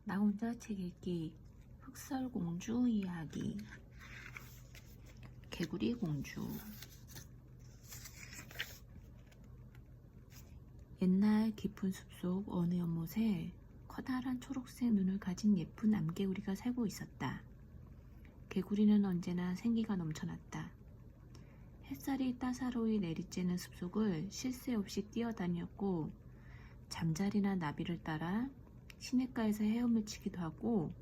나 혼자 책 읽기. 흑설공주 이야기. 개구리 공주. 옛날 깊은 숲속 어느 연못에 커다란 초록색 눈을 가진 예쁜 암개구리가 살고 있었다. 개구리는 언제나 생기가 넘쳐났다. 햇살이 따사로이 내리쬐는 숲속을 쉴 새 없이 뛰어다녔고, 잠자리나 나비를 따라 시냇가에서 헤엄을 치기도 하고,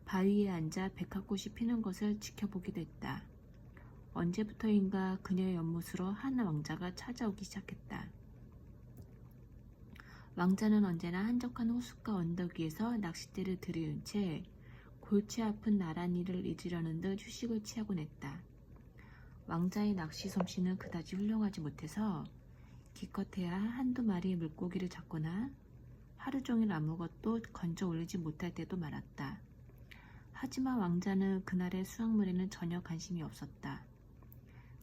바위에 앉아 백합꽃이 피는 것을 지켜보기도 했다. 언제부터인가 그녀의 연못으로 한 왕자가 찾아오기 시작했다. 왕자는 언제나 한적한 호숫가 언덕 위에서 낚싯대를 들이운 채 골치 아픈 나란히를 잊으려는 듯 휴식을 취하곤 했다. 왕자의 낚시 솜씨는 그다지 훌륭하지 못해서 기껏해야 한두 마리의 물고기를 잡거나 하루 종일 아무것도 건져 올리지 못할 때도 많았다. 하지만 왕자는 그날의 수확물에는 전혀 관심이 없었다.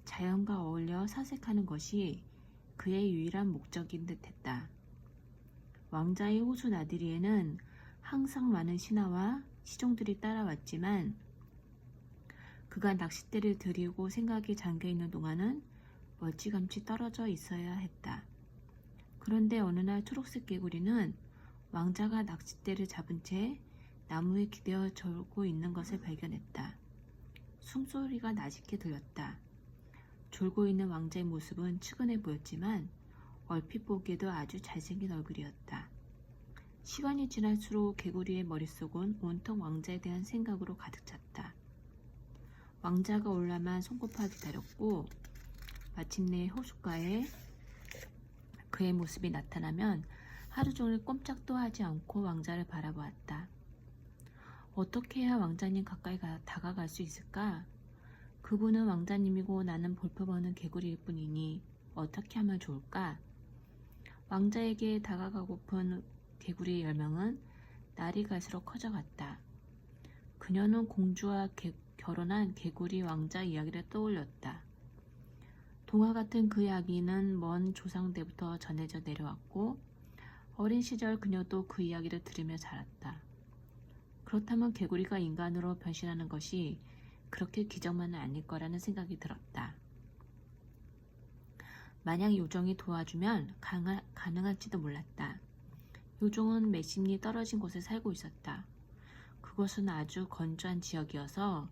자연과 어울려 사색하는 것이 그의 유일한 목적인 듯했다. 왕자의 호수 나들이에는 항상 많은 신하와 시종들이 따라왔지만 그가 낚싯대를 들이고 생각에 잠겨있는 동안은 멀찌감치 떨어져 있어야 했다. 그런데 어느 날 초록색 개구리는 왕자가 낚싯대를 잡은 채 나무에 기대어 졸고 있는 것을 발견했다. 숨소리가 나직해 들렸다. 졸고 있는 왕자의 모습은 측은해 보였지만 얼핏 보기에도 아주 잘생긴 얼굴이었다. 시간이 지날수록 개구리의 머릿속은 온통 왕자에 대한 생각으로 가득 찼다. 왕자가 올라만 손꼽아 기다렸고, 마침내 호숫가에 그의 모습이 나타나면 하루 종일 꼼짝도 하지 않고 왕자를 바라보았다. 어떻게 해야 왕자님 가까이 다가갈 수 있을까? 그분은 왕자님이고 나는 볼품없는 개구리일 뿐이니 어떻게 하면 좋을까? 왕자에게 다가가고픈 개구리의 열망은 날이 갈수록 커져갔다. 그녀는 공주와 결혼한 개구리 왕자 이야기를 떠올렸다. 동화 같은 그 이야기는 먼 조상 때부터 전해져 내려왔고, 어린 시절 그녀도 그 이야기를 들으며 자랐다. 그렇다면 개구리가 인간으로 변신하는 것이 그렇게 기적만은 아닐 거라는 생각이 들었다. 만약 요정이 도와주면 가능할지도 몰랐다. 요정은 몇십 리 떨어진 곳에 살고 있었다. 그곳은 아주 건조한 지역이어서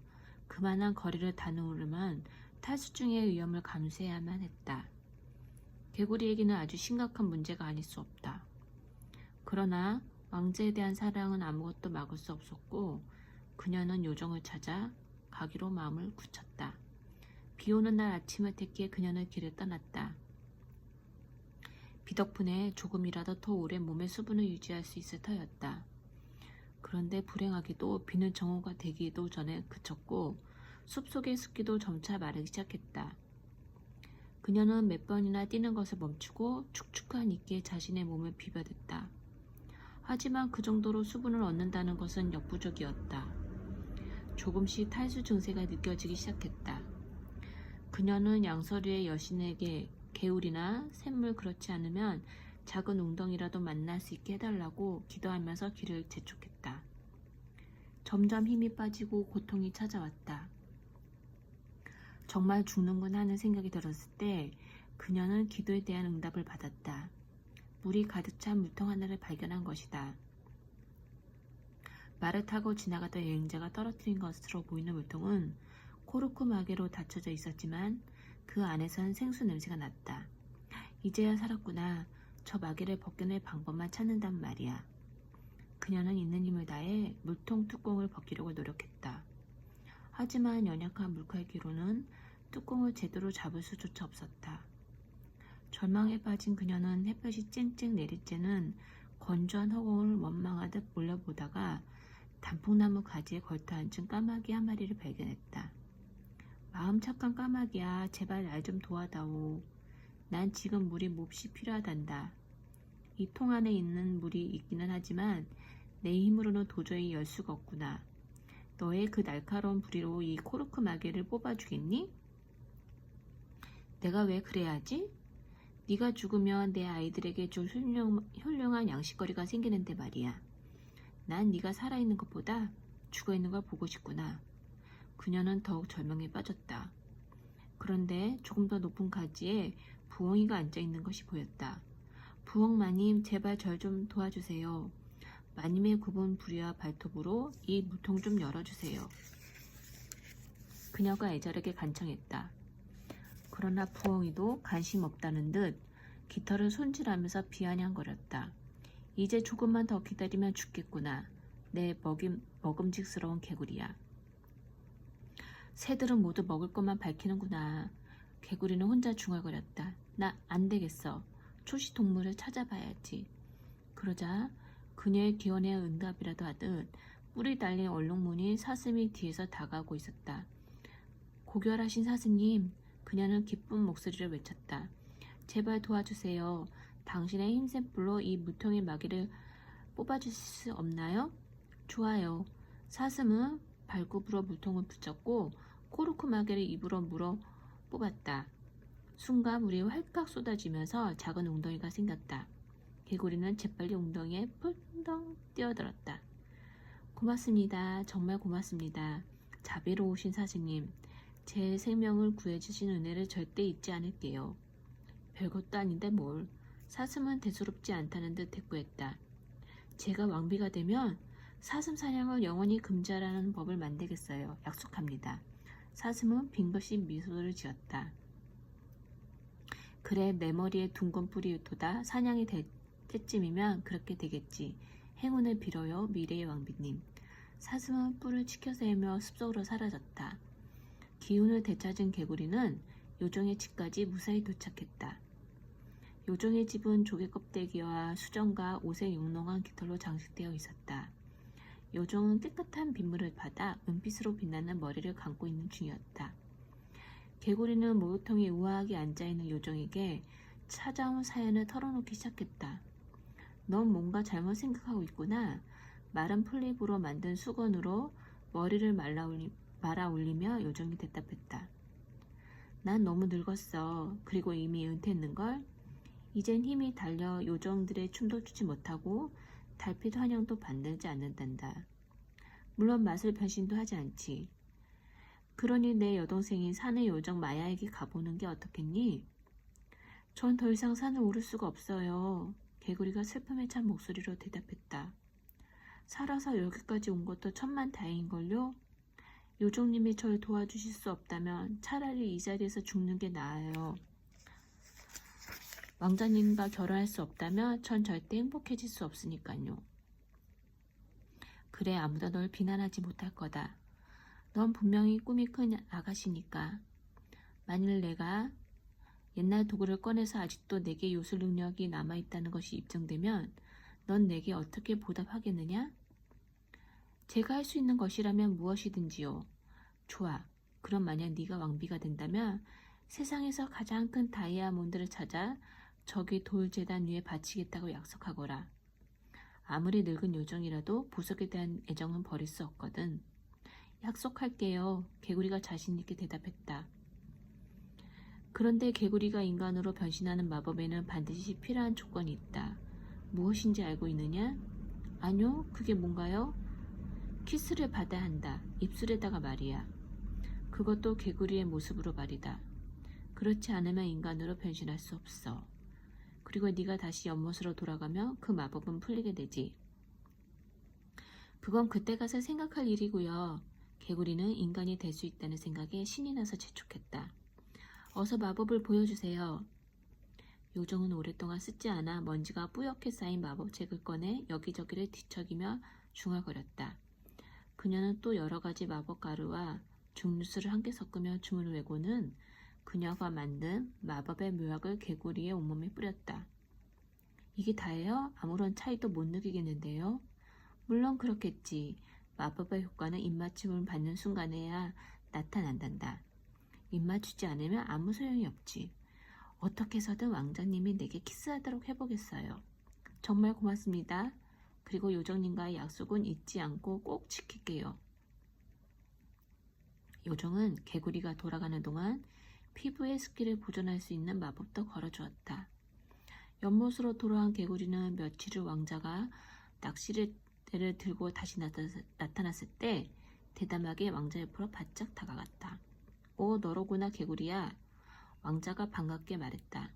그만한 거리를 다녀오려면 탈수증의 위험을 감수해야만 했다. 개구리에게는 아주 심각한 문제가 아닐 수 없다. 그러나 왕자에 대한 사랑은 아무것도 막을 수 없었고, 그녀는 요정을 찾아 가기로 마음을 굳혔다. 비 오는 날 아침을 택해 그녀는 길을 떠났다. 비 덕분에 조금이라도 더 오래 몸의 수분을 유지할 수 있을 터였다. 그런데 불행하게도 비는 정오가 되기도 전에 그쳤고, 숲속의 습기도 점차 마르기 시작했다. 그녀는 몇 번이나 뛰는 것을 멈추고 축축한 이끼에 자신의 몸을 비벼댔다. 하지만 그 정도로 수분을 얻는다는 것은 역부족이었다. 조금씩 탈수 증세가 느껴지기 시작했다. 그녀는 양서류의 여신에게 개울이나 샘물, 그렇지 않으면 작은 웅덩이라도 만날 수 있게 해달라고 기도하면서 길을 재촉했다. 점점 힘이 빠지고 고통이 찾아왔다. 정말 죽는구나 하는 생각이 들었을 때 그녀는 기도에 대한 응답을 받았다. 물이 가득 찬 물통 하나를 발견한 것이다. 말을 타고 지나가던 여행자가 떨어뜨린 것으로 보이는 물통은 코르크 마개로 닫혀져 있었지만 그 안에선 생수 냄새가 났다. 이제야 살았구나. 저 마개를 벗겨낼 방법만 찾는단 말이야. 그녀는 있는 힘을 다해 물통 뚜껑을 벗기려고 노력했다. 하지만 연약한 물칼기로는 뚜껑을 제대로 잡을 수조차 없었다. 절망에 빠진 그녀는 햇볕이 쨍쨍 내리쬐는 건조한 허공을 원망하듯 몰려보다가 단풍나무 가지에 걸터앉은 까마귀 한 마리를 발견했다. 마음 착한 까마귀야, 제발 날 좀 도와다오. 난 지금 물이 몹시 필요하단다. 이 통 안에 있는 물이 있기는 하지만 내 힘으로는 도저히 열 수가 없구나. 너의 그 날카로운 부리로 이 코르크 마개를 뽑아주겠니? 내가 왜 그래야 하지? 네가 죽으면 내 아이들에게 줄 훌륭한 양식거리가 생기는데 말이야. 난 네가 살아있는 것보다 죽어있는 걸 보고 싶구나. 그녀는 더욱 절망에 빠졌다. 그런데 조금 더 높은 가지에 부엉이가 앉아있는 것이 보였다. 부엉 마님, 제발 절 좀 도와주세요. 마님의 굽은 부리와 발톱으로 이 무통 좀 열어주세요. 그녀가 애절하게 간청했다. 그러나 부엉이도 관심 없다는 듯 깃털을 손질하면서 비아냥거렸다. 이제 조금만 더 기다리면 죽겠구나. 내 먹음직스러운 개구리야. 새들은 모두 먹을 것만 밝히는구나. 개구리는 혼자 중얼거렸다. 나 안 되겠어. 초식동물을 찾아봐야지. 그러자 그녀의 기원에 응답이라도 하듯 뿔이 달린 얼룩무늬 사슴이 뒤에서 다가오고 있었다. 고결하신 사슴님, 그녀는 기쁜 목소리로 외쳤다. 제발 도와주세요. 당신의 힘센 뿔로 이 무통의 마귀를 뽑아주실 수 없나요? 좋아요. 사슴은 발굽으로 물통을 붙였고 코르크 마개를 입으로 물어 뽑았다. 순간 물이 활칵 쏟아지면서 작은 웅덩이가 생겼다. 개구리는 재빨리 웅덩이에 폴덩 뛰어들었다. 고맙습니다. 정말 고맙습니다. 자비로우신 사슴님, 제 생명을 구해주신 은혜를 절대 잊지 않을게요. 별것도 아닌데 뭘. 사슴은 대수롭지 않다는 듯 대꾸했다. 제가 왕비가 되면 사슴 사냥을 영원히 금지하라는 법을 만들겠어요. 약속합니다. 사슴은 빙긋이 미소를 지었다. 그래, 내 머리에 둥근 뿔이 돋아 사냥이 될 때쯤이면 그렇게 되겠지. 행운을 빌어요, 미래의 왕비님. 사슴은 뿔을 치켜세우며 숲속으로 사라졌다. 기운을 되찾은 개구리는 요정의 집까지 무사히 도착했다. 요정의 집은 조개 껍데기와 수정과 옷의 영롱한 깃털로 장식되어 있었다. 요정은 깨끗한 빗물을 받아 은빛으로 빛나는 머리를 감고 있는 중이었다. 개구리는 목욕통에 우아하게 앉아있는 요정에게 찾아온 사연을 털어놓기 시작했다. 넌 뭔가 잘못 생각하고 있구나. 마른 폴립으로 만든 수건으로 머리를 말아 올리며 요정이 대답했다. 난 너무 늙었어. 그리고 이미 은퇴했는걸. 이젠 힘이 달려 요정들의 춤도 추지 못하고 달빛 환영도 받지 않는단다. 물론 맛을 변신도 하지 않지. 그러니 내 여동생인 산의 요정 마야에게 가보는 게 어떻겠니? 전 더 이상 산을 오를 수가 없어요. 개구리가 슬픔에 찬 목소리로 대답했다. 살아서 여기까지 온 것도 천만다행인걸요? 요정님이 절 도와주실 수 없다면 차라리 이 자리에서 죽는 게 나아요. 왕자님과 결혼할 수 없다면 전 절대 행복해질 수 없으니까요. 그래, 아무도 널 비난하지 못할 거다. 넌 분명히 꿈이 큰 아가씨니까. 만일 내가 옛날 도구를 꺼내서 아직도 내게 요술 능력이 남아있다는 것이 입증되면 넌 내게 어떻게 보답하겠느냐? 제가 할 수 있는 것이라면 무엇이든지요. 좋아. 그럼 만약 네가 왕비가 된다면 세상에서 가장 큰 다이아몬드를 찾아 저기 돌재단 위에 바치겠다고 약속하거라. 아무리 늙은 요정이라도 보석에 대한 애정은 버릴 수 없거든. 약속할게요. 개구리가 자신있게 대답했다. 그런데 개구리가 인간으로 변신하는 마법에는 반드시 필요한 조건이 있다. 무엇인지 알고 있느냐? 아니요, 그게 뭔가요? 키스를 받아야 한다. 입술에다가 말이야. 그것도 개구리의 모습으로 말이다. 그렇지 않으면 인간으로 변신할 수 없어. 그리고 네가 다시 연못으로 돌아가면 그 마법은 풀리게 되지. 그건 그때 가서 생각할 일이고요. 개구리는 인간이 될 수 있다는 생각에 신이 나서 재촉했다. 어서 마법을 보여주세요. 요정은 오랫동안 쓰지 않아 먼지가 뿌옇게 쌓인 마법책을 꺼내 여기저기를 뒤척이며 중얼거렸다. 그녀는 또 여러 가지 마법 가루와 죽누수를 함께 섞으며 춤을 외고는 그녀가 만든 마법의 묘약을 개구리의 온몸에 뿌렸다. 이게 다예요? 아무런 차이도 못 느끼겠는데요? 물론 그렇겠지. 마법의 효과는 입맞춤을 받는 순간에야 나타난단다. 입맞추지 않으면 아무 소용이 없지. 어떻게 해서든 왕자님이 내게 키스하도록 해보겠어요. 정말 고맙습니다. 그리고 요정님과의 약속은 잊지 않고 꼭 지킬게요. 요정은 개구리가 돌아가는 동안 피부의 습기를 보존할 수 있는 마법도 걸어주었다. 연못으로 돌아온 개구리는 며칠 후 왕자가 낚시를 낚싯대를 들고 다시 나타났을 때 대담하게 왕자 옆으로 바짝 다가갔다. 오, 너로구나, 개구리야. 왕자가 반갑게 말했다.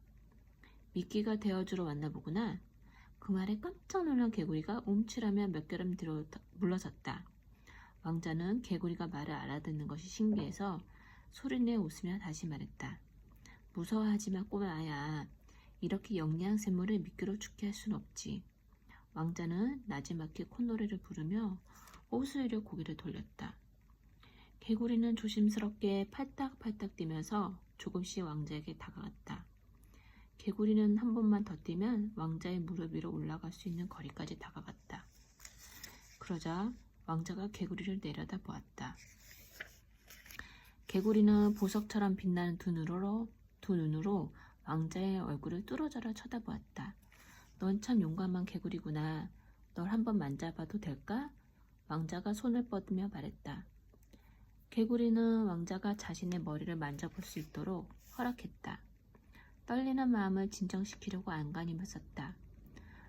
미끼가 되어주러 왔나 보구나. 그 말에 깜짝 놀란 개구리가 움츠라며 몇 걸음 뒤로 물러섰다. 왕자는 개구리가 말을 알아듣는 것이 신기해서 소리내 웃으며 다시 말했다. 무서워하지 마, 꼬마야. 이렇게 영리한 샘물을 미끼로 죽게 할 순 없지. 왕자는 나지막히 콧노래를 부르며 호수이려 고개를 돌렸다. 개구리는 조심스럽게 팔딱팔딱 뛰면서 조금씩 왕자에게 다가갔다. 개구리는 한 번만 더 뛰면 왕자의 무릎 위로 올라갈 수 있는 거리까지 다가갔다. 그러자 왕자가 개구리를 내려다 보았다. 개구리는 보석처럼 빛나는 두 눈으로 왕자의 얼굴을 뚫어져라 쳐다보았다. 넌 참 용감한 개구리구나. 널 한번 만져봐도 될까? 왕자가 손을 뻗으며 말했다. 개구리는 왕자가 자신의 머리를 만져볼 수 있도록 허락했다. 떨리는 마음을 진정시키려고 안간힘을 썼다.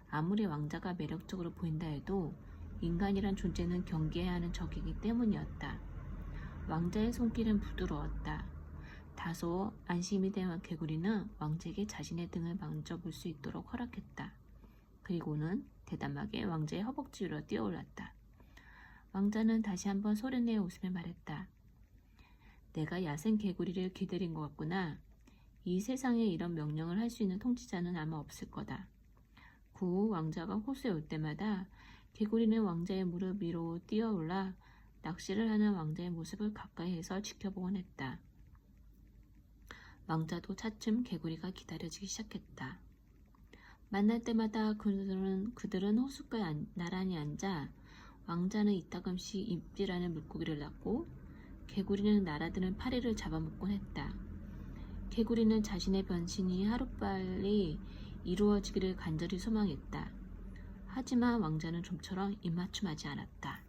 아무리 왕자가 매력적으로 보인다 해도 인간이란 존재는 경계해야 하는 적이기 때문이었다. 왕자의 손길은 부드러웠다. 다소 안심이 된 개구리는 왕자에게 자신의 등을 만져볼 수 있도록 허락했다. 그리고는 대담하게 왕자의 허벅지 위로 뛰어올랐다. 왕자는 다시 한번 소리내어 웃으며 말했다. 내가 야생 개구리를 기다린 것 같구나. 이 세상에 이런 명령을 할 수 있는 통치자는 아마 없을 거다. 그 후 왕자가 호수에 올 때마다 개구리는 왕자의 무릎 위로 뛰어올라 낚시를 하는 왕자의 모습을 가까이에서 지켜보곤 했다. 왕자도 차츰 개구리가 기다려지기 시작했다. 만날 때마다 그들은 호숫가에 나란히 앉아 왕자는 이따금씩 입질하는 물고기를 낚고 개구리는 날아드는 파리를 잡아먹곤 했다. 개구리는 자신의 변신이 하루빨리 이루어지기를 간절히 소망했다. 하지만 왕자는 좀처럼 입맞춤하지 않았다.